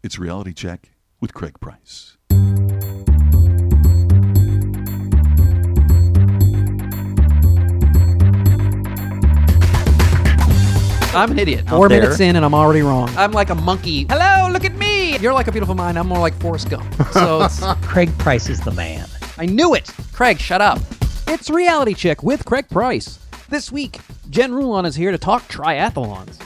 It's Reality Check with Craig Price. I'm an idiot. 4 minutes in and I'm already wrong. I'm like a monkey. Hello, look at me. You're like a beautiful mind. I'm more like Forrest Gump. So it's, Craig Price is the man. I knew it. Craig, shut up. it's Reality Check with Craig Price. This week, Jen Rulon is here to talk triathlons.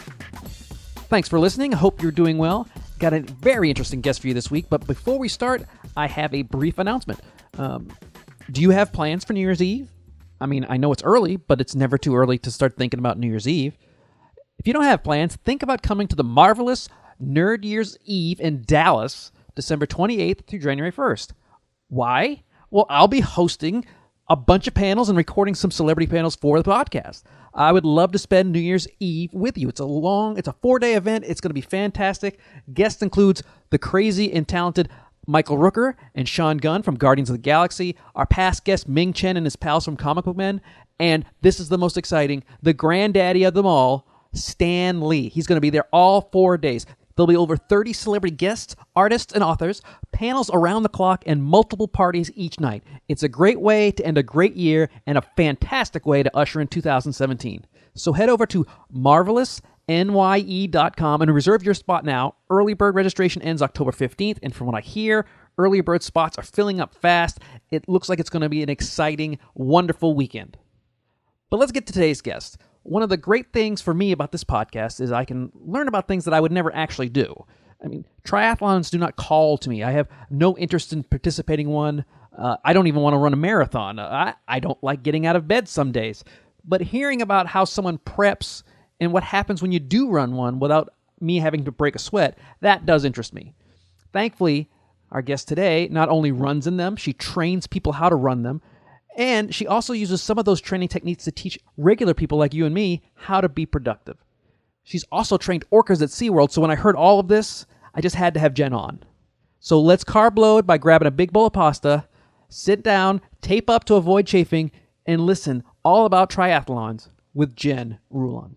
Thanks for listening. I hope you're doing well. Got a very interesting guest for you this week, but before we start, I have a brief announcement. Do you have plans for New Year's Eve? I mean, I know it's early, but it's never too early to start thinking about New Year's Eve. If you don't have plans, think about coming to the marvelous Nerd Year's Eve in Dallas, December 28th through January 1st. Why? Well, I'll be hosting a bunch of panels and recording some celebrity panels for the podcast. I would love to spend New Year's Eve with you. It's a 4-day event. It's going to be fantastic. Guest includes the crazy and talented Michael Rooker and Sean Gunn from Guardians of the Galaxy, our past guest Ming Chen and his pals from Comic Book Men, and this is the most exciting, the granddaddy of them all, Stan Lee. He's going to be there all 4 days. There'll be over 30 celebrity guests, artists, and authors, panels around the clock, and multiple parties each night. It's a great way to end a great year and a fantastic way to usher in 2017. So head over to marvelousnye.com and reserve your spot now. Early bird registration ends October 15th, and from what I hear, early bird spots are filling up fast. It looks like it's going to be an exciting, wonderful weekend. But let's get to today's guest. One of the great things for me about this podcast is I can learn about things that I would never actually do. I mean, triathlons do not call to me. I have no interest in participating in one. I don't even want to run a marathon. I don't like getting out of bed some days. But hearing about how someone preps and what happens when you do run one without me having to break a sweat, that does interest me. Thankfully, our guest today not only runs in them, she trains people how to run them, and she also uses some of those training techniques to teach regular people like you and me how to be productive. She's also trained orcas at SeaWorld, so when I heard all of this, I just had to have Jen on. So let's carb load by grabbing a big bowl of pasta, sit down, tape up to avoid chafing, and listen all about triathlons with Jen Rulon.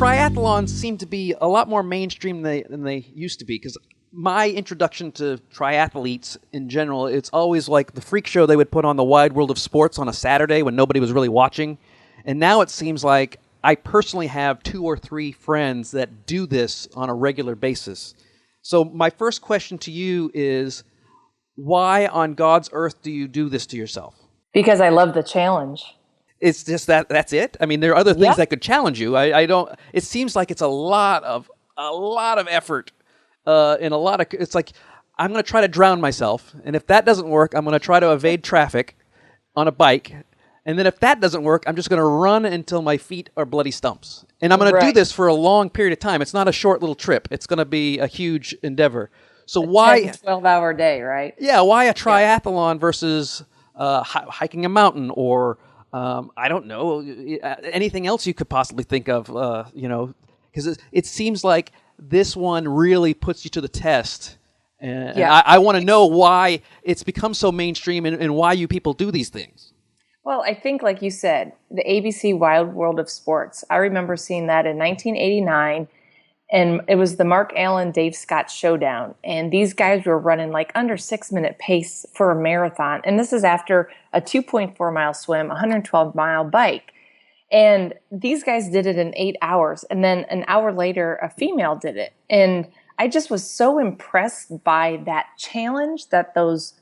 Triathlons seem to be a lot more mainstream than they used to be, because my introduction to triathletes in general, it's always like the freak show they would put on the Wide World of Sports on a Saturday when nobody was really watching. And now it seems like I personally have 2 or 3 friends that do this on a regular basis. So my first question to you is, why on God's earth do you do this to yourself? Because I love the challenge. It's just that's it? I mean, there are other things that could challenge you. I don't, it seems like it's a lot of effort, and it's like, I'm going to try to drown myself, and if that doesn't work, I'm going to try to evade traffic on a bike, and then if that doesn't work, I'm just going to run until my feet are bloody stumps. And I'm going to do this for a long period of time. It's not a short little trip. It's going to be a huge endeavor. So why 10 to 12-hour day, right? Yeah, why a triathlon versus hiking a mountain or I don't know, anything else you could possibly think of, because it seems like this one really puts you to the test. And I want to know why it's become so mainstream and why you people do these things. Well, I think, like you said, the ABC Wild World of Sports, I remember seeing that in 1989, and it was the Mark Allen, Dave Scott showdown. And these guys were running like under 6-minute pace for a marathon. And this is after a 2.4-mile swim, 112-mile bike. And these guys did it in 8 hours. And then an hour later, a female did it. And I just was so impressed by that challenge that those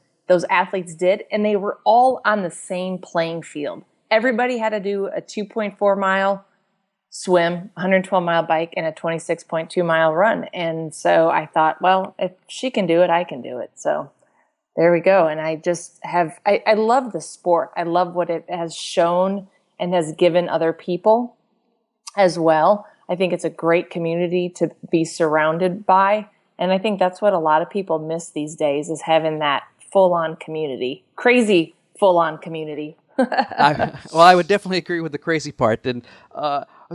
athletes did. And they were all on the same playing field. Everybody had to do a 2.4-mile swim, 112-mile bike, and a 26.2-mile run. And so I thought, well, if she can do it, I can do it. So there we go. And I just I love the sport. I love what it has shown and has given other people as well. I think it's a great community to be surrounded by. And I think that's what a lot of people miss these days, is having that full-on community, crazy full-on community. I would definitely agree with the crazy part. And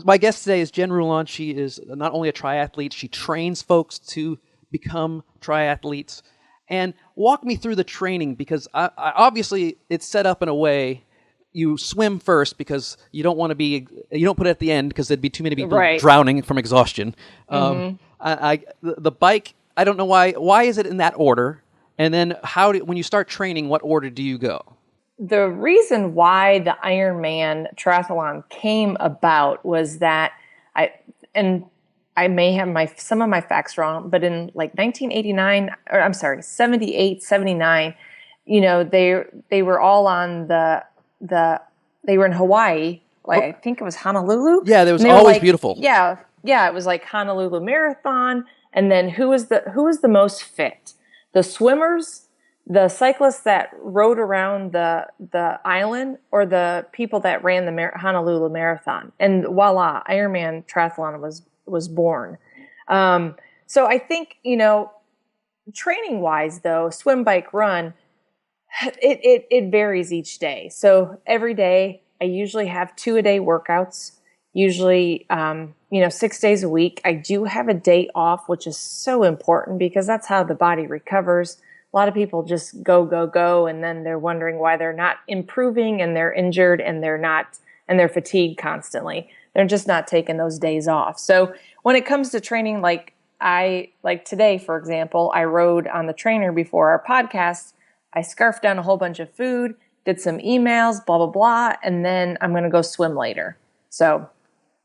my guest today is Jen Rulon. She is not only a triathlete, she trains folks to become triathletes. And walk me through the training, because I obviously it's set up in a way you swim first because you don't want to be, you don't put it at the end because there'd be too many people Right. drowning from exhaustion. The bike, I don't know why is it in that order? And then when you start training, what order do you go? The reason why the Ironman Triathlon came about was that I may have some of my facts wrong, but in like 1989, or I'm sorry, 78, 79, they were all on they were in Hawaii. Like, I think it was Honolulu. Yeah, there was And they were always like, beautiful. Yeah, it was like Honolulu Marathon. And then who was the most fit? The swimmers, the cyclists that rode around the island, or the people that ran the Honolulu Marathon. And voila, Ironman Triathlon was born. So I think, training wise though, swim, bike, run, it varies each day. So every day I usually have 2-a-day workouts, usually, 6 days a week. I do have a day off, which is so important because that's how the body recovers. A lot of people just go, and then they're wondering why they're not improving, and they're injured, and they're fatigued constantly. They're just not taking those days off. So when it comes to training, like today, for example, I rode on the trainer before our podcast. I scarfed down a whole bunch of food, did some emails, blah, blah, blah, and then I'm going to go swim later. So,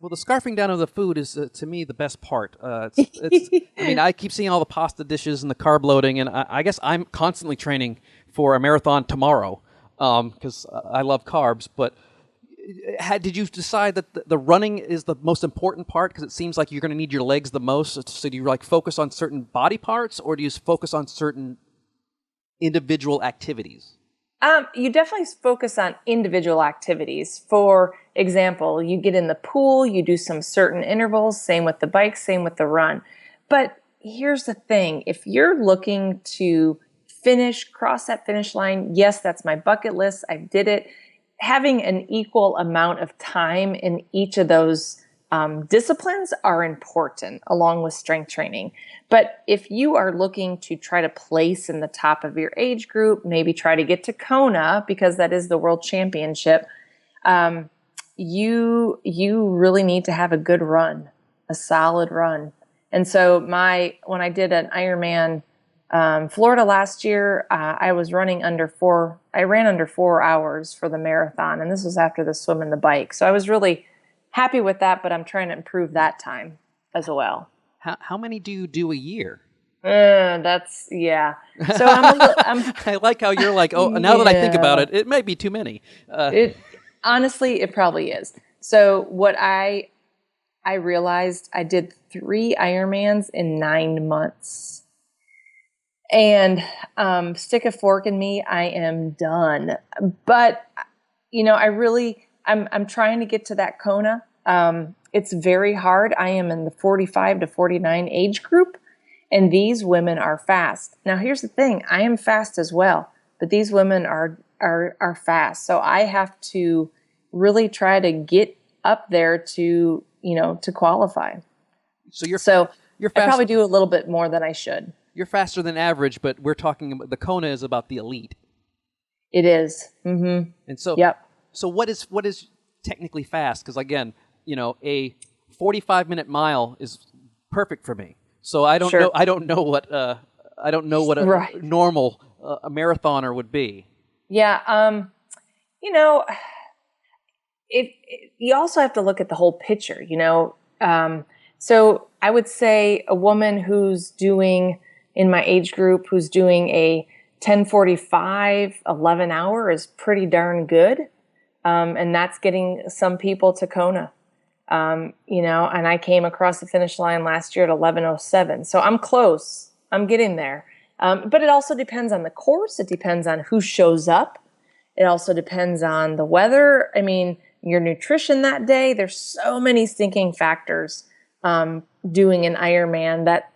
well, the scarfing down of the food is, to me, the best part. I keep seeing all the pasta dishes and the carb loading, and I guess I'm constantly training for a marathon tomorrow because I love carbs. But did you decide that the running is the most important part because it seems like you're going to need your legs the most? So do you focus on certain body parts, or do you focus on certain individual activities? You definitely focus on individual activities. For example, you get in the pool, you do some certain intervals, same with the bike, same with the run. But here's the thing. If you're looking to cross that finish line, yes, that's my bucket list. I did it. Having an equal amount of time in each of those disciplines are important, along with strength training. But if you are looking to try to place in the top of your age group, maybe try to get to Kona, because that is the world championship, you really need to have a good run, a solid run. And so when I did an Ironman Florida last year, I ran under 4 hours for the marathon, and this was after the swim and the bike. So I was really happy with that, but I'm trying to improve that time as well. How many do you do a year? Yeah. So I like how you're like, oh, now that I think about it, it might be too many. Honestly, it probably is. So what I realized, I did 3 Ironmans in 9 months. And stick a fork in me, I am done. But, I'm trying to get to that Kona. It's very hard. I am in the 45 to 49 age group, and these women are fast. Now, here's the thing. I am fast as well, but these women are fast. So I have to really try to get up there to qualify. So you're fast. I probably do a little bit more than I should. You're faster than average, but we're talking about the Kona is about the elite. It is. Mm-hmm. And so, yep. So what is technically fast? Because again, a 45-minute mile is perfect for me. So I don't know. I don't know what a normal a marathoner would be. Yeah. You also have to look at the whole picture. So I would say a woman who's doing, in my age group, who's doing a 10:45, 11 hour is pretty darn good. And that's getting some people to Kona. And I came across the finish line last year at 11:07. So I'm close. I'm getting there. But it also depends on the course. It depends on who shows up. It also depends on the weather. I mean, your nutrition that day. There's so many stinking factors doing an Ironman that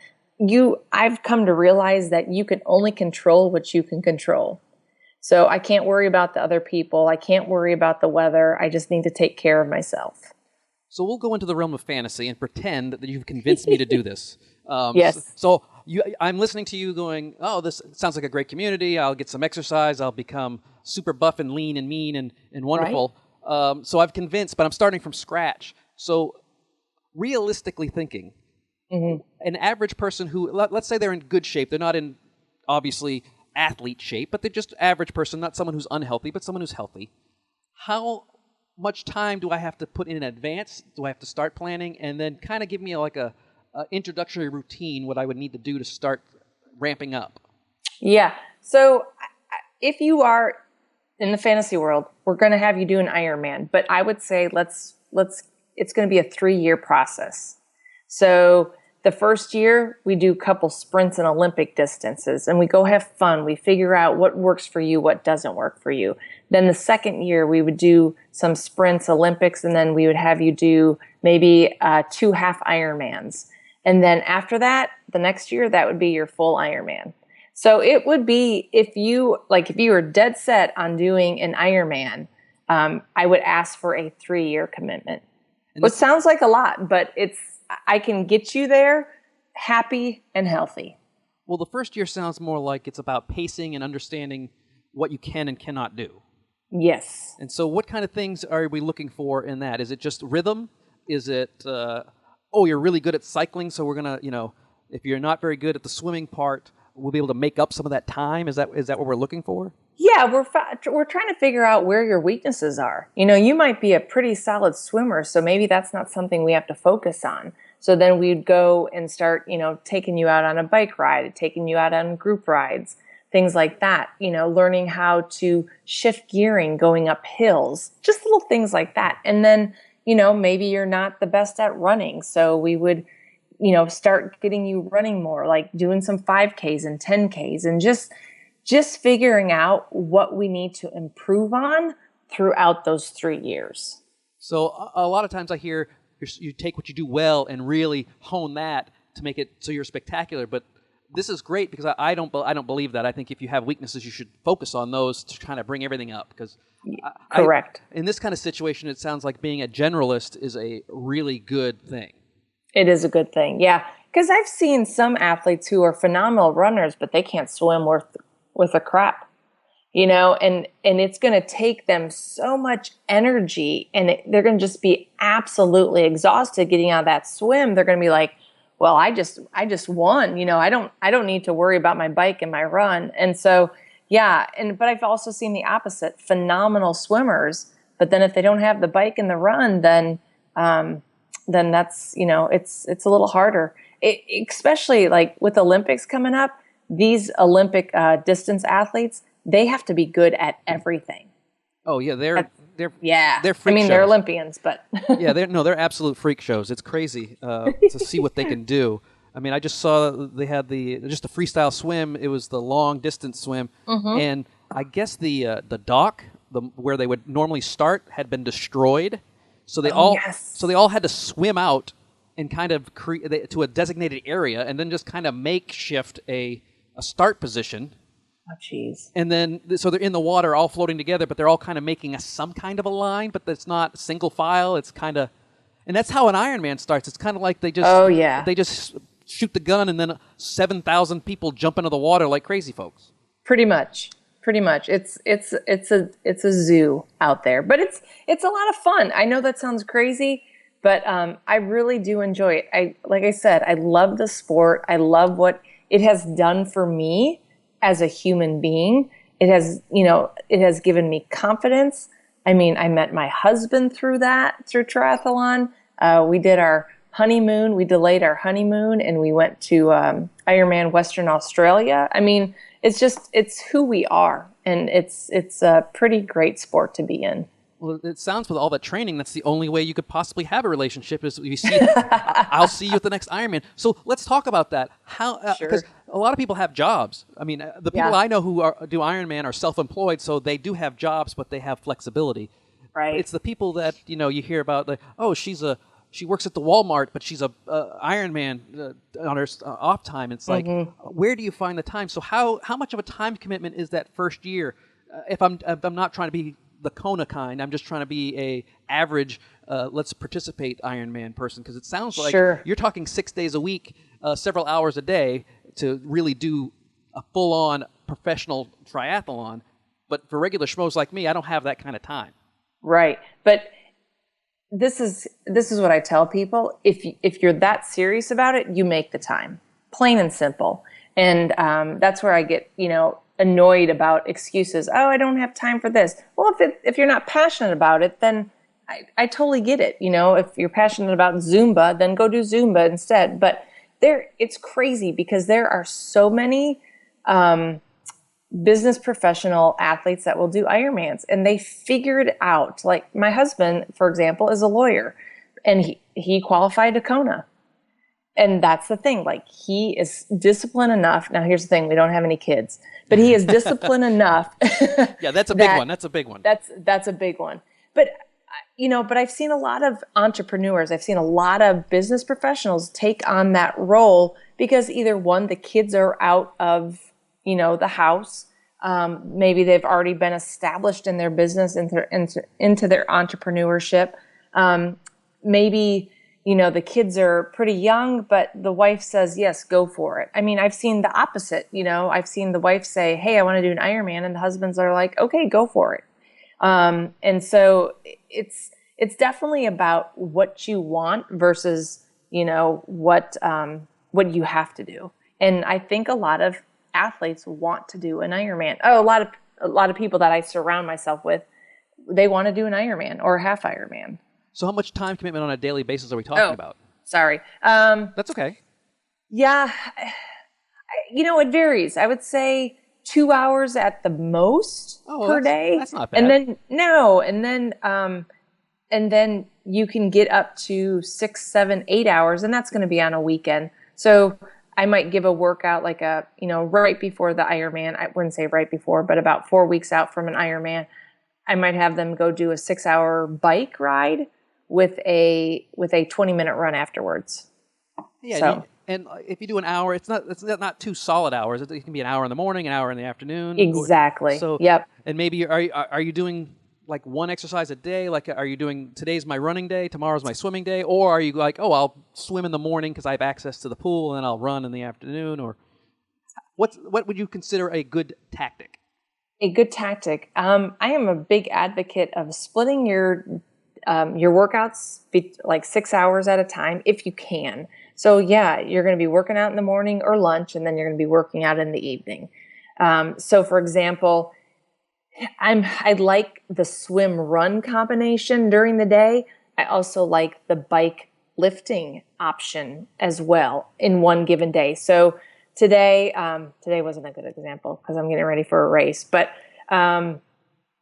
I've come to realize that you can only control what you can control. So I can't worry about the other people. I can't worry about the weather. I just need to take care of myself. So we'll go into the realm of fantasy and pretend that you've convinced me to do this. Yes. So I'm listening to you going, oh, this sounds like a great community. I'll get some exercise. I'll become super buff and lean and mean and wonderful. So I've convinced, but I'm starting from scratch. So realistically thinking, an average person who, let's say they're in good shape. They're not in, obviously, athlete shape, but they're just average person, not someone who's unhealthy, but someone who's healthy. How much time do I have to put in advance? Do I have to start planning? And then kind of give me like a introductory routine, what I would need to do to start ramping up. Yeah. So if you are in the fantasy world, we're going to have you do an Ironman, but I would say it's going to be a 3-year process. So the first year we do a couple sprints and Olympic distances and we go have fun. We figure out what works for you, what doesn't work for you. Then the second year we would do some sprints, Olympics, and then we would have you do maybe 2 half Ironmans. And then after that, the next year, that would be your full Ironman. So it would be, if you were dead set on doing an Ironman, I would ask for a 3-year commitment. Which sounds like a lot, but I can get you there happy and healthy. Well, the first year sounds more like it's about pacing and understanding what you can and cannot do. Yes. And so what kind of things are we looking for in that? Is it just rhythm? Is it, you're really good at cycling, so we're going to, if you're not very good at the swimming part, we'll be able to make up some of that time? Is that what we're looking for? Yeah, we're trying to figure out where your weaknesses are. You might be a pretty solid swimmer, so maybe that's not something we have to focus on. So then we'd go and start, taking you out on a bike ride, taking you out on group rides, things like that, learning how to shift gearing going up hills, just little things like that. And then, maybe you're not the best at running. So we would, start getting you running more, like doing some 5Ks and 10Ks and just figuring out what we need to improve on throughout those 3 years. So a lot of times I hear you take what you do well and really hone that to make it so you're spectacular. But this is great because I don't believe that. I think if you have weaknesses, you should focus on those to kind of bring everything up. Because correct. In this kind of situation, it sounds like being a generalist is a really good thing. It is a good thing, yeah. Because I've seen some athletes who are phenomenal runners, but they can't swim worth a crap, and it's going to take them so much energy, and they're going to just be absolutely exhausted getting out of that swim. They're going to be like, well, I just won, I don't need to worry about my bike and my run. And so, yeah. But I've also seen the opposite, phenomenal swimmers, but then if they don't have the bike and the run, then that's, it's a little harder, especially like with Olympics coming up. These Olympic distance athletes, they have to be good at everything. Oh yeah, they're freak they're Olympians, but yeah, they're absolute freak shows. It's crazy to see what they can do. I mean, I just saw they had just a freestyle swim. It was the long distance swim, and I guess the dock where they would normally start had been destroyed, so they all had to swim out and kind of to a designated area, and then just kind of makeshift a start position. Oh, jeez. And then, so they're in the water all floating together, but they're all kind of making some kind of a line, but it's not single file. It's kind of, and that's how an Ironman starts. It's kind of like they just shoot the gun and then 7,000 people jump into the water like crazy folks. Pretty much. It's a zoo out there, but it's a lot of fun. I know that sounds crazy, but I really do enjoy it. Like I said, I love the sport. I love what it has done for me as a human being. It has given me confidence. I mean, I met my husband through triathlon. We did our honeymoon. We delayed our honeymoon and we went to Ironman Western Australia. I mean, it's who we are, and it's a pretty great sport to be in. Well, it sounds with all that training, that's the only way you could possibly have a relationship is you see, I'll see you at the next Ironman. So let's talk about that. Because a lot of people have jobs. I mean, the people I know who do Ironman are self-employed, so they do have jobs, but they have flexibility. Right. It's the people that, you hear about, like, oh, she works at the Walmart, but she's a Ironman on her off time. It's like, where do you find the time? So how much of a time commitment is that first year? If I'm not trying to be the Kona kind, I'm just trying to be a average, let's participate Ironman person, because it sounds like you're talking 6 days a week, several hours a day to really do a full-on professional triathlon. But for regular schmoes like me, I don't have that kind of time. Right. But this is what I tell people. If you're that serious about it, you make the time, plain and simple. And that's where I get, annoyed about excuses. Oh, I don't have time for this. Well, if you're not passionate about it, then I totally get it. If you're passionate about Zumba, then go do Zumba instead. But it's crazy because there are so many business professional athletes that will do Ironmans, and they figured out, like my husband, for example, is a lawyer, and he qualified to Kona. And that's the thing, like he is disciplined enough. Now here's the thing, we don't have any kids, but he is disciplined enough. Yeah, that's a big one. That's a big one. That's a big one. But but I've seen a lot of entrepreneurs, I've seen a lot of business professionals take on that role because either one, the kids are out of the house. Maybe they've already been established in their business, into their entrepreneurship. Maybe, the kids are pretty young, but the wife says, yes, go for it. I mean, I've seen the opposite. I've seen the wife say, hey, I want to do an Ironman. And the husbands are like, okay, go for it. And so it's definitely about what you want versus, what you have to do. And I think a lot of athletes want to do an Ironman. Oh, a lot of people that I surround myself with, they want to do an Ironman or a half Ironman. So how much time commitment on a daily basis are we talking about? Sorry. That's okay. Yeah. It varies. I would say 2 hours at the most per day. That's not bad. And then you can get up to 6, 7, 8 hours, and that's going to be on a weekend. So I might give a workout like right before the Ironman. I wouldn't say right before, but about 4 weeks out from an Ironman, I might have them go do a 6-hour bike ride with a 20-minute run afterwards. Yeah, so. And if you do an hour, it's not 2 solid hours. It can be an hour in the morning, an hour in the afternoon. Exactly. Yep. And maybe are you doing like one exercise a day? Like, are you doing today's my running day, tomorrow's my swimming day, or are you like, oh, I'll swim in the morning because I have access to the pool, and then I'll run in the afternoon? Or what would you consider a good tactic? A good tactic. I am a big advocate of splitting your workouts like 6 hours at a time if you can. So yeah, you're going to be working out in the morning or lunch, and then you're going to be working out in the evening. So for example, I like the swim run combination during the day. I also like the bike lifting option as well in one given day. So today wasn't a good example because I'm getting ready for a race, but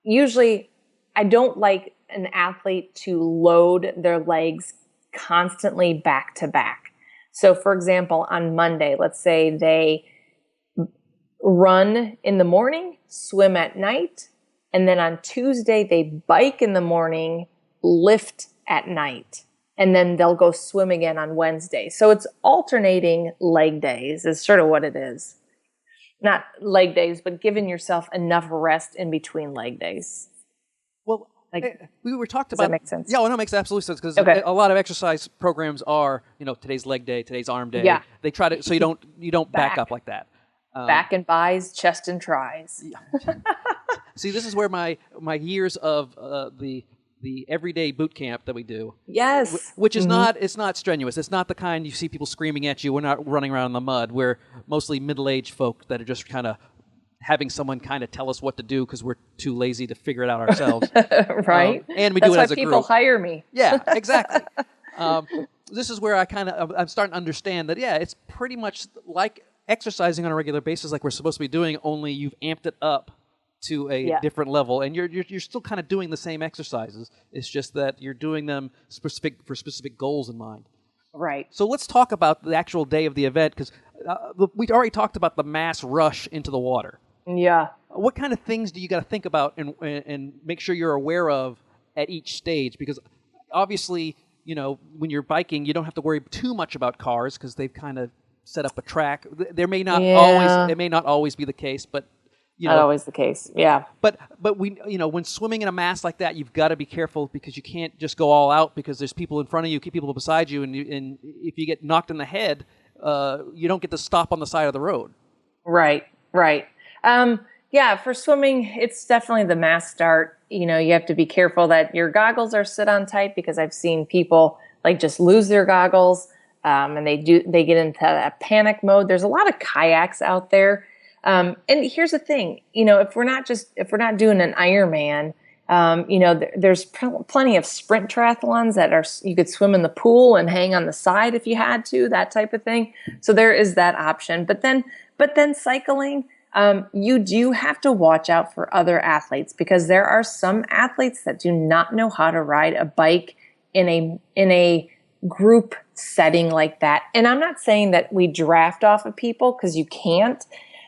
usually I don't like an athlete to load their legs constantly back to back. So for example, on Monday, let's say they run in the morning, swim at night, and then on Tuesday they bike in the morning, lift at night, and then they'll go swim again on Wednesday. So it's alternating leg days is sort of what it is. Not leg days, but giving yourself enough rest in between leg days. Well, we were talked about. Does that make sense? Yeah, well, no, it makes absolute sense because a lot of exercise programs are, today's leg day, today's arm day. Yeah. They try to, so you don't back up like that. Back and bis, chest and tries. Yeah. See, this is where my years of the everyday boot camp that we do. Yes. Which is it's not strenuous. It's not the kind you see people screaming at you. We're not running around in the mud. We're mostly middle-aged folk that are just kind of having someone kind of tell us what to do because we're too lazy to figure it out ourselves. Right. And we do it as a group. That's why people hire me. Yeah, exactly. This is where I'm starting to understand that, it's pretty much like exercising on a regular basis like we're supposed to be doing, only you've amped it up to a different level, and you're still kind of doing the same exercises. It's just that you're doing them for specific goals in mind. Right. So let's talk about the actual day of the event, because we already talked about the mass rush into the water. Yeah. What kind of things do you got to think about and make sure you're aware of at each stage? Because obviously, when you're biking, you don't have to worry too much about cars because they've kind of set up a track. There may not always be the case, but not always the case. Yeah. But we when swimming in a mass like that, you've got to be careful because you can't just go all out because there's people in front of you, people beside you, and if you get knocked in the head, you don't get to stop on the side of the road. Right, right. Yeah, for swimming, it's definitely the mass start. You know, you have to be careful that your goggles are sit on tight, because I've seen people like just lose their goggles, and they get into that panic mode. There's a lot of kayaks out there. And here's the thing, you know, if we're not doing an Ironman, you know, there's plenty of sprint triathlons that you could swim in the pool and hang on the side if you had to, that type of thing. So there is that option. But then cycling, you do have to watch out for other athletes, because there are some athletes that do not know how to ride a bike in a group setting like that. And I'm not saying that we draft off of people, because you can't,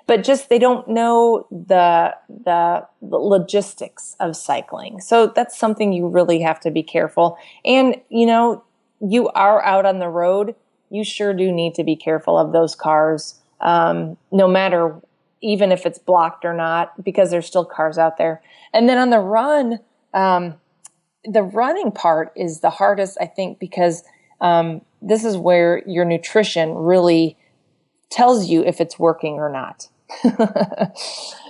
but just they don't know the logistics of cycling. So that's something you really have to be careful. And, you know, you are out on the road, you sure do need to be careful of those cars, no matter, even if it's blocked or not, because there's still cars out there. And then on the run, the running part is the hardest, I think, because this is where your nutrition really tells you if it's working or not.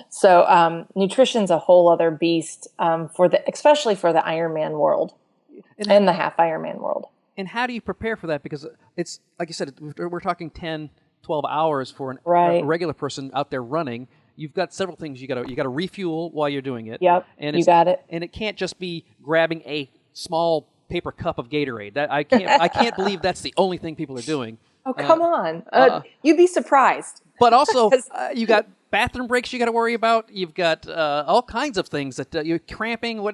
So nutrition's a whole other beast, especially for the Ironman world and the half Ironman world. And how do you prepare for that? Because it's, like you said, we're talking 10, 12 hours for a regular person out there running. You've got several things you got to refuel while you're doing it. Yep, and you got it. And it can't just be grabbing a small paper cup of Gatorade. That I can't believe that's the only thing people are doing. Oh, come on. You'd be surprised. But also, you got bathroom breaks you got to worry about. You've got all kinds of things that you're cramping.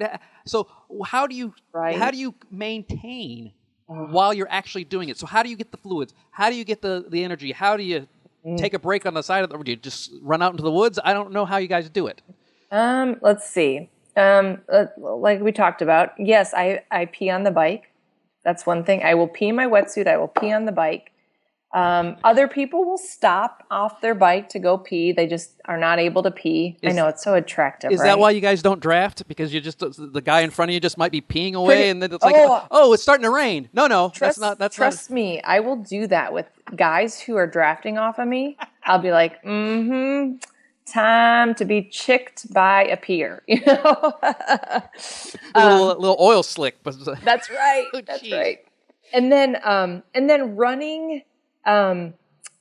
So how do you maintain while you're actually doing it? So how do you get the fluids? How do you get the energy? How do you take a break on the side of the road? Do you just run out into the woods? I don't know how you guys do it. Let's see. Like we talked about, yes, I pee on the bike. That's one thing. I will pee in my wetsuit. I will pee on the bike. Other people will stop off their bike to go pee. They just are not able to pee. I know, it's so attractive. Is that why you guys don't draft? Because you just the guy in front of you just might be peeing away, and then it's like, oh, it's starting to rain. No, trust me, I will do that with guys who are drafting off of me. I'll be like, time to be chicked by a peer. You know, little oil slick. That's right. That's right. And then running.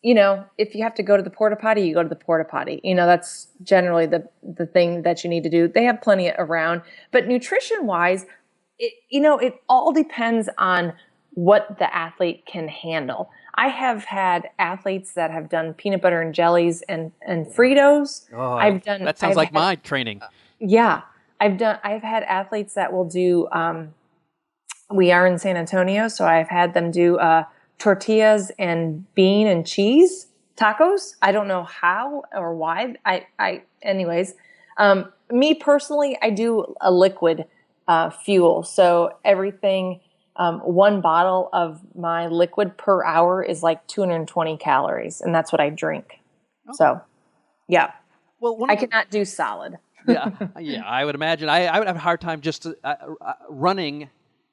You know, if you have to go to the porta potty, you go to the porta potty. You know, that's generally the thing that you need to do. They have plenty around. But nutrition-wise, it all depends on what the athlete can handle. I have had athletes that have done peanut butter and jellies and Fritos. Oh, that sounds like my training. Yeah. I've had athletes that will do, we are in San Antonio, so I've had them do tortillas and bean and cheese tacos. I don't know how or why. Anyways, me personally, I do a liquid fuel. So everything, one bottle of my liquid per hour is like 220 calories, and that's what I drink. Okay. So, yeah. Well, I cannot do solid. yeah, I would imagine. I would have a hard time just running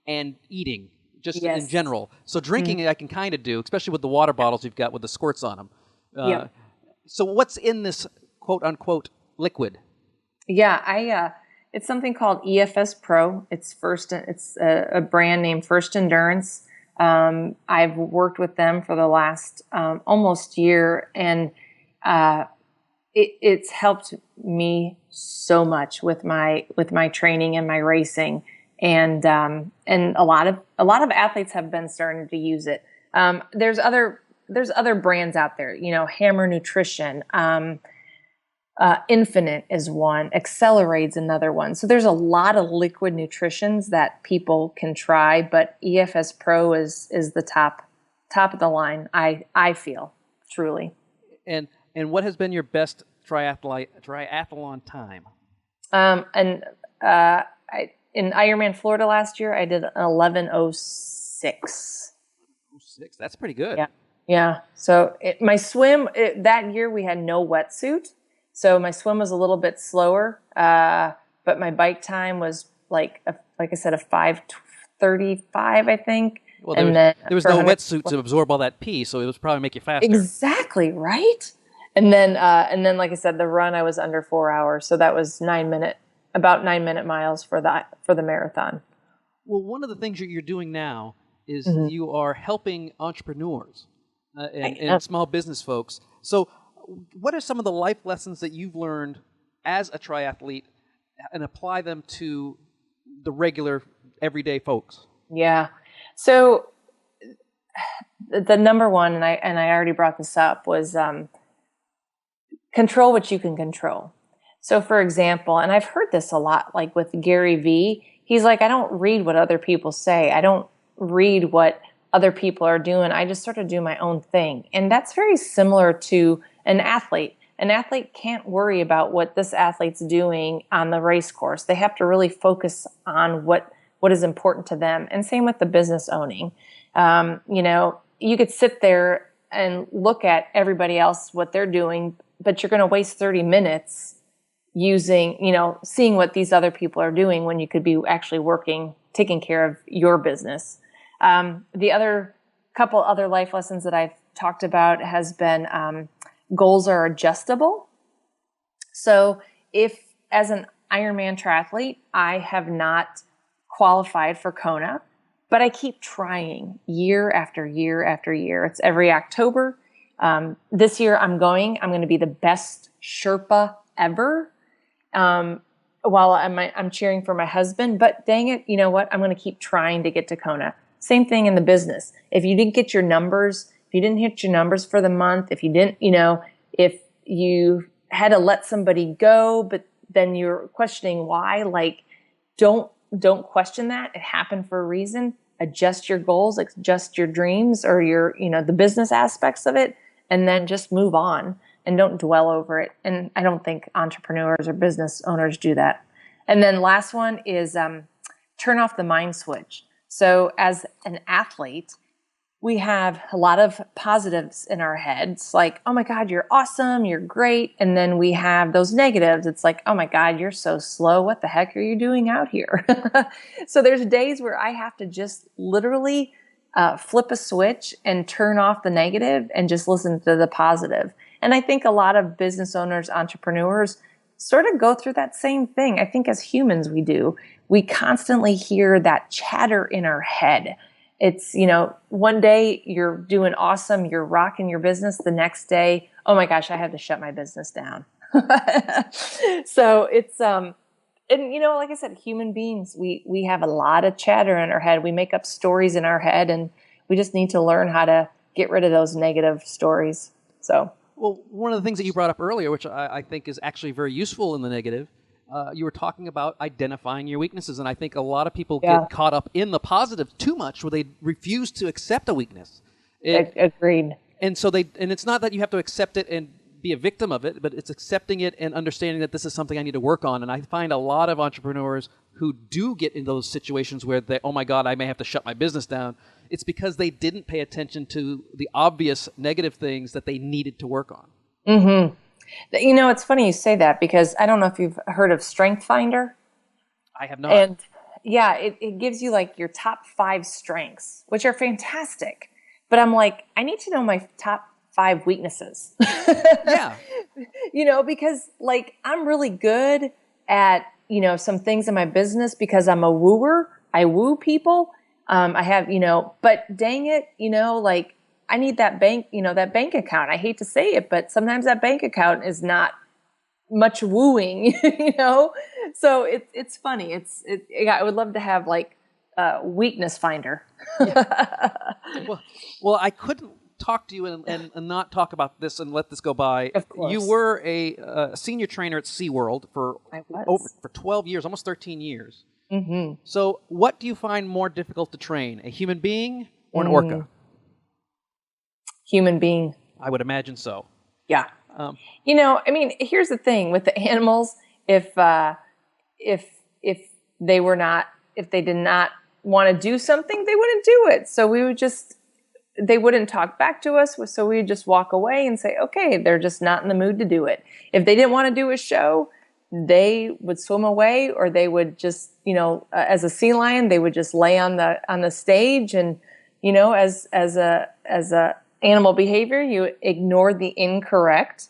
and eating. Just in general. So drinking I can kind of do, especially with the water bottles you've got with the squirts on them. So what's in this quote-unquote liquid? Yeah, it's something called EFS Pro. It's a brand name, First Endurance. I've worked with them for the last almost year, and it's helped me so much with my training and my racing. And a lot of athletes have been starting to use it. There's other brands out there, you know, Hammer Nutrition, Infinite is one, Accelerate's another one. So there's a lot of liquid nutritions that people can try, but EFS Pro is the top of the line. I feel truly. And what has been your best triathlon time? In Ironman Florida last year, I did an 11:06. 06, that's pretty good. Yeah. So my swim that year we had no wetsuit, so my swim was a little bit slower. But my bike time was like I said, a 5:35, I think. Well, and then there was for no 100 wetsuit to absorb all that pee, so it was probably make you faster. Exactly, right? And then, like I said, the run I was under 4 hours, so that was about 9 minute miles for the marathon. Well, one of the things you're doing now is Mm-hmm. you are helping entrepreneurs and small business folks. So, what are some of the life lessons that you've learned as a triathlete and apply them to the regular, everyday folks? Yeah. So the number one, and I already brought this up, was control what you can control. So for example, and I've heard this a lot, like with Gary Vee, he's like, I don't read what other people say. I don't read what other people are doing. I just sort of do my own thing. And that's very similar to an athlete. An athlete can't worry about what this athlete's doing on the race course. They have to really focus on what is important to them. And same with the business owning. You could sit there and look at everybody else, what they're doing, but you're going to waste 30 minutes seeing what these other people are doing when you could be actually working, taking care of your business. The couple other life lessons that I've talked about has been goals are adjustable. So if as an Ironman triathlete, I have not qualified for Kona, but I keep trying year after year after year. It's every October. This year I'm going to be the best Sherpa ever. While I'm cheering for my husband, but dang it, you know what? I'm going to keep trying to get to Kona. Same thing in the business. If you didn't get your numbers, if you didn't hit your numbers for the month, if you didn't, if you had to let somebody go, but then you're questioning why, like, don't question that. It happened for a reason. Adjust your goals, adjust your dreams or your, the business aspects of it, and then just move on and don't dwell over it. And I don't think entrepreneurs or business owners do that. And then last one is turn off the mind switch. So as an athlete, we have a lot of positives in our heads, like, oh my God, you're awesome, you're great. And then we have those negatives. It's like, oh my God, you're so slow. What the heck are you doing out here? So there's days where I have to just literally flip a switch and turn off the negative and just listen to the positive. And I think a lot of business owners, entrepreneurs sort of go through that same thing. I think as humans we do. We constantly hear that chatter in our head. It's, one day you're doing awesome, you're rocking your business. The next day, oh my gosh, I have to shut my business down. So it's, and like I said, human beings, we have a lot of chatter in our head. We make up stories in our head, and we just need to learn how to get rid of those negative stories. So. Well, one of the things that you brought up earlier, which I think is actually very useful in the negative, you were talking about identifying your weaknesses, and I think a lot of people get caught up in the positive too much, where they refuse to accept a weakness. Agreed. And so and it's not that you have to accept it and be a victim of it, but it's accepting it and understanding that this is something I need to work on. And I find a lot of entrepreneurs who do get in those situations where they, oh my God, I may have to shut my business down. It's because they didn't pay attention to the obvious negative things that they needed to work on. Mm-hmm. It's funny you say that, because I don't know if you've heard of Strength Finder. I have not. And yeah, it gives you like your top 5 strengths, which are fantastic. But I'm like, I need to know my top 5 weaknesses. Yeah. Because like I'm really good at, some things in my business because I'm a wooer. I woo people. I have, but dang it, like I need that bank account. I hate to say it, but sometimes that bank account is not much wooing, So it's funny. I would love to have like a weakness finder. Well, I couldn't talk to you and not talk about this and let this go by. Of course. You were a senior trainer at SeaWorld for 12 years, almost 13 years. Mm-hmm. So what do you find more difficult to train, a human being or an orca? Human being. I would imagine so. Yeah. Here's the thing with the animals. If they did not want to do something, they wouldn't do it. So they wouldn't talk back to us. So we would just walk away and say, okay, they're just not in the mood to do it. If they didn't want to do a show, they would swim away, or they would just, as a sea lion, they would just lay on the stage and, as a animal behavior, you ignore the incorrect,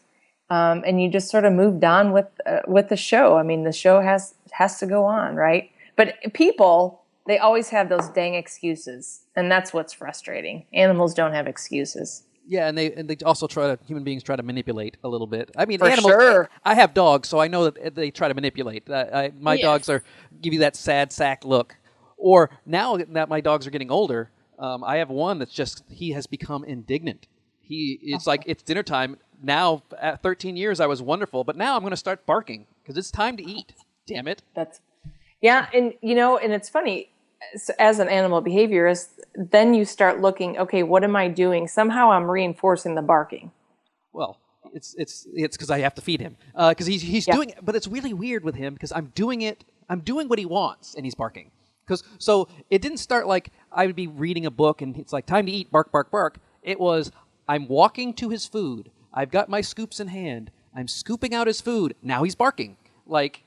and you just sort of moved on with the show. I mean, the show has to go on, right? But people, they always have those dang excuses, and that's what's frustrating. Animals don't have excuses. Yeah, and they also human beings try to manipulate a little bit. I mean, For animals. sure. I have dogs, so I know that they try to manipulate. My Yes. dogs give you that sad sack look. Or now that my dogs are getting older, I have one he has become indignant. It's like it's dinner time now. At 13 years, I was wonderful, but now I'm going to start barking because it's time to eat. Damn it! Yeah, and it's funny. As an animal behaviorist, then you start looking, okay, what am I doing? Somehow I'm reinforcing the barking. Well, it's because I have to feed him because he's doing it, but it's really weird with him because I'm doing what he wants and he's barking. So it didn't start like I would be reading a book and it's like time to eat, bark, bark, bark. It was I'm walking to his food. I've got my scoops in hand. I'm scooping out his food. Now he's barking. Like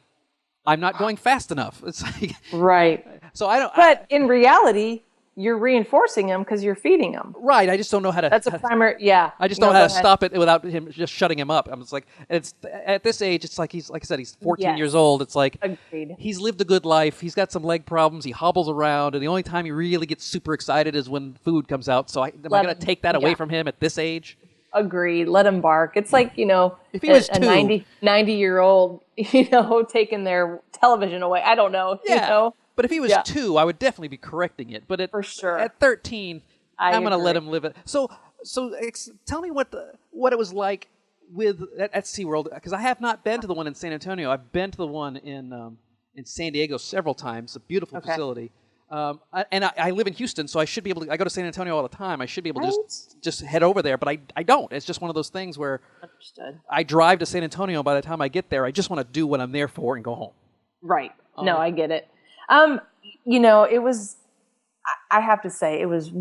I'm not going fast enough. It's like Right. So I don't. But in reality, you're reinforcing him because you're feeding him. Right. I just don't know how to. That's a primary. Yeah. I just don't know how to stop it without him just shutting him up. I'm just like, it's at this age. It's like like I said, he's 14 Yes. years old. It's like Agreed. he's lived a good life. He's got some leg problems. He hobbles around, and the only time he really gets super excited is when food comes out. So am I going to take that away from him at this age? Agreed. Let him bark. It's like, if he was a two, 90-year-old, taking their television away. I don't know. yeah. But if he was 2, I would definitely be correcting it. But For sure. At 13, I'm going to let him live it. So tell me what it was like at SeaWorld, because I have not been to the one in San Antonio. I've been to the one in San Diego several times. It's a beautiful facility. I live in Houston, so I should be able to. I go to San Antonio all the time. I should be able to just head over there, but I don't. It's just one of those things where Understood. I drive to San Antonio. By the time I get there, I just want to do what I'm there for and go home. Right. No, I get it. It was. I have to say, it was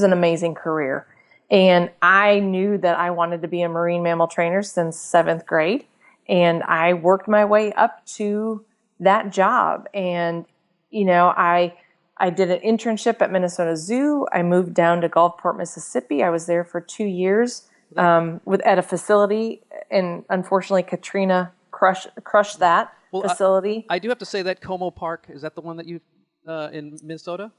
an amazing career, and I knew that I wanted to be a marine mammal trainer since 7th grade, and I worked my way up to that job. And I did an internship at Minnesota Zoo. I moved down to Gulfport, Mississippi. I was there for 2 years at a facility, and unfortunately, Katrina crushed that facility. I do have to say that Como Park, is that the one that you in Minnesota?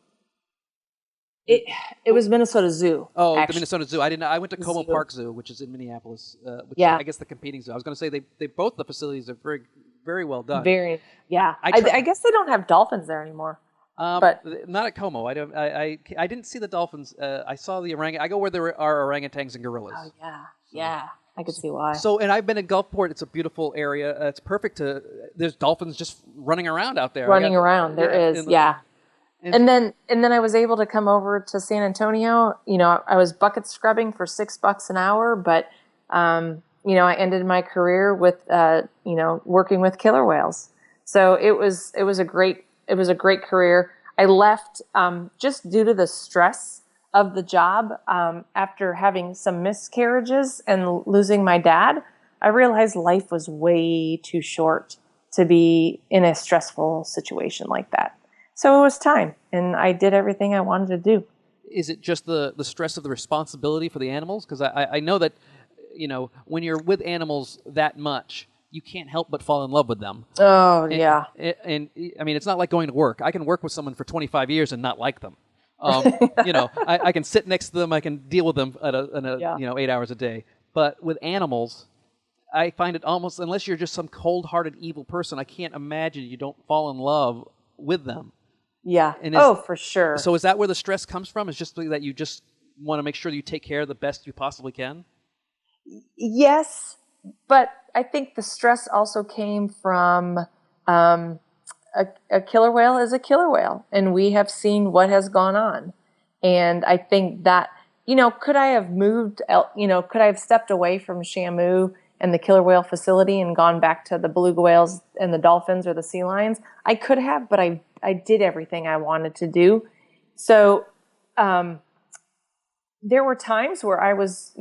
It was Minnesota Zoo. Oh, actually. the Minnesota Zoo. I went to Como Zoo. Park Zoo, which is in Minneapolis. Which Yeah. I guess the competing zoo. I was going to say they both the facilities are very, very well done. Very, yeah. I guess they don't have dolphins there anymore. But not at Como. I didn't see the dolphins. I saw the orangutan. I go where there are orangutans and gorillas. oh yeah, I could see why. So, and I've been at Gulfport. It's a beautiful area. It's perfect there's dolphins just running around out there. Running around, there is. And then I was able to come over to San Antonio. I was bucket scrubbing for $6 an hour, but I ended my career with working with killer whales. So it was a great career. I left just due to the stress of the job after having some miscarriages and losing my dad. I realized life was way too short to be in a stressful situation like that. So it was time, and I did everything I wanted to do. Is it just the stress of the responsibility for the animals? Because I know that, when you're with animals that much, you can't help but fall in love with them. Oh, yeah. And I mean, it's not like going to work. I can work with someone for 25 years and not like them. I can sit next to them. I can deal with them at 8 hours a day. But with animals, I find it almost, unless you're just some cold-hearted, evil person, I can't imagine you don't fall in love with them. Yeah. For sure. So is that where the stress comes from? Is just that you just want to make sure that you take care of the best you possibly can? Yes, but I think the stress also came from a killer whale is a killer whale, and we have seen what has gone on. And I think that, could I have moved, could I have stepped away from Shamu and the killer whale facility and gone back to the beluga whales and the dolphins or the sea lions? I could have, but I did everything I wanted to do. So there were times where I was,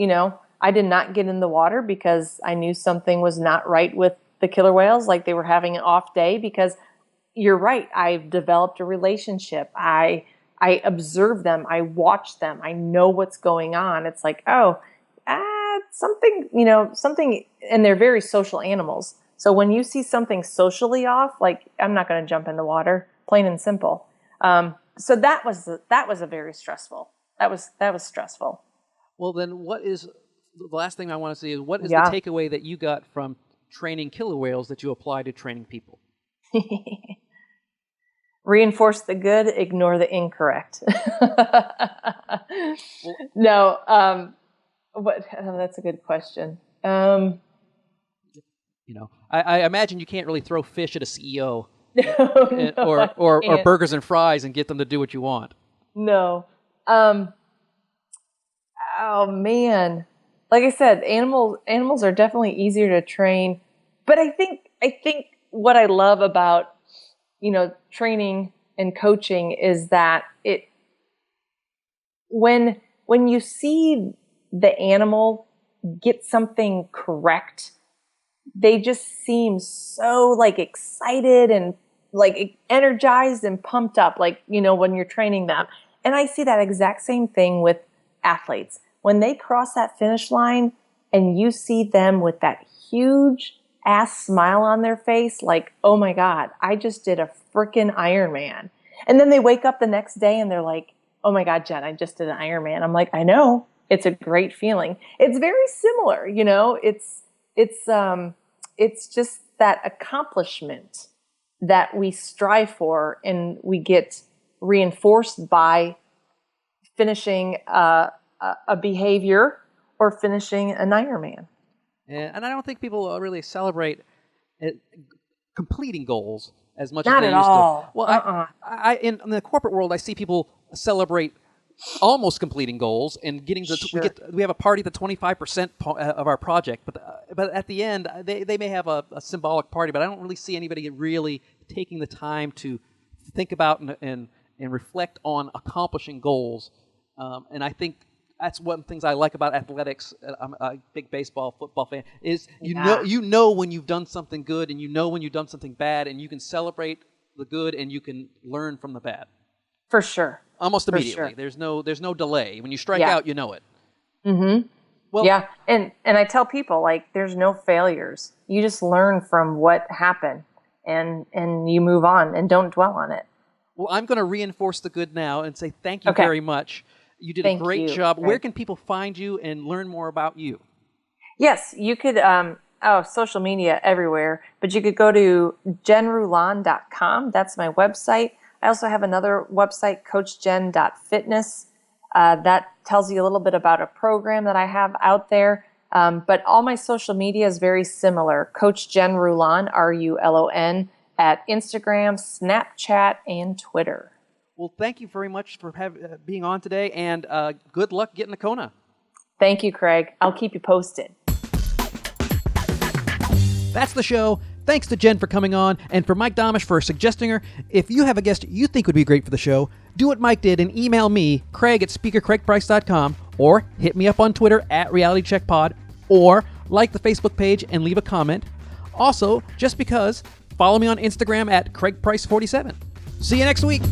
I did not get in the water because I knew something was not right with the killer whales, like they were having an off day, because you're right, I've developed a relationship. I I observe them, I watch them, I know what's going on. It's like, oh, something, and they're very social animals. So when you see something socially off, like, I'm not going to jump in the water, plain and simple. So that was a very stressful. That was stressful. Well, then what is the last thing I want to see is what is Yeah. the takeaway that you got from training killer whales that you apply to training people? Reinforce the good, ignore the incorrect. No, that's a good question. I imagine you can't really throw fish at a CEO or burgers and fries and get them to do what you want. No. Oh man. Like I said, animals are definitely easier to train, but I think what I love about, training and coaching is that when you see the animal get something correct, they just seem so like excited and like energized and pumped up, like, when you're training them. And I see that exact same thing with athletes. When they cross that finish line and you see them with that huge ass smile on their face, like, oh my God, I just did a freaking Ironman. And then they wake up the next day and they're like, oh my God, Jen, I just did an Ironman. I'm like, I know, it's a great feeling. It's very similar, it's just that accomplishment that we strive for and we get reinforced by finishing a behavior or finishing an Ironman. And I don't think people really celebrate completing goals as much Not as they at used all. to. Well, I in the corporate world, I see people celebrate almost completing goals and getting Sure. we have a party at the 25% of our project, but at the end they may have a symbolic party, but I don't really see anybody really taking the time to think about and reflect on accomplishing goals. And I think that's one of the things I like about athletics. I'm a big baseball, football fan. Is you know when you've done something good, and you know when you've done something bad, and you can celebrate the good, and you can learn from the bad. For sure. Almost For immediately. sure. There's no delay. When you strike out, you know it. Mm-hmm. Well, yeah, and I tell people, like, there's no failures. You just learn from what happened, and you move on and don't dwell on it. Well, I'm going to reinforce the good now and say thank you Okay. very much. You did Thank a great you, job. Greg. Where can people find you and learn more about you? Yes, you could, social media everywhere, but you could go to jenrulon.com. That's my website. I also have another website, coachjen.fitness. That tells you a little bit about a program that I have out there. But all my social media is very similar. Coach Jen Rulon, RULON, at Instagram, Snapchat, and Twitter. Well, thank you very much for being on today, and good luck getting to Kona. Thank you, Craig. I'll keep you posted. That's the show. Thanks to Jen for coming on, and for Mike Domish for suggesting her. If you have a guest you think would be great for the show, do what Mike did and email me, Craig@SpeakerCraigPrice.com, or hit me up on Twitter @RealityCheckPod, or like the Facebook page and leave a comment. Also, just because, follow me on Instagram @CraigPrice47. See you next week.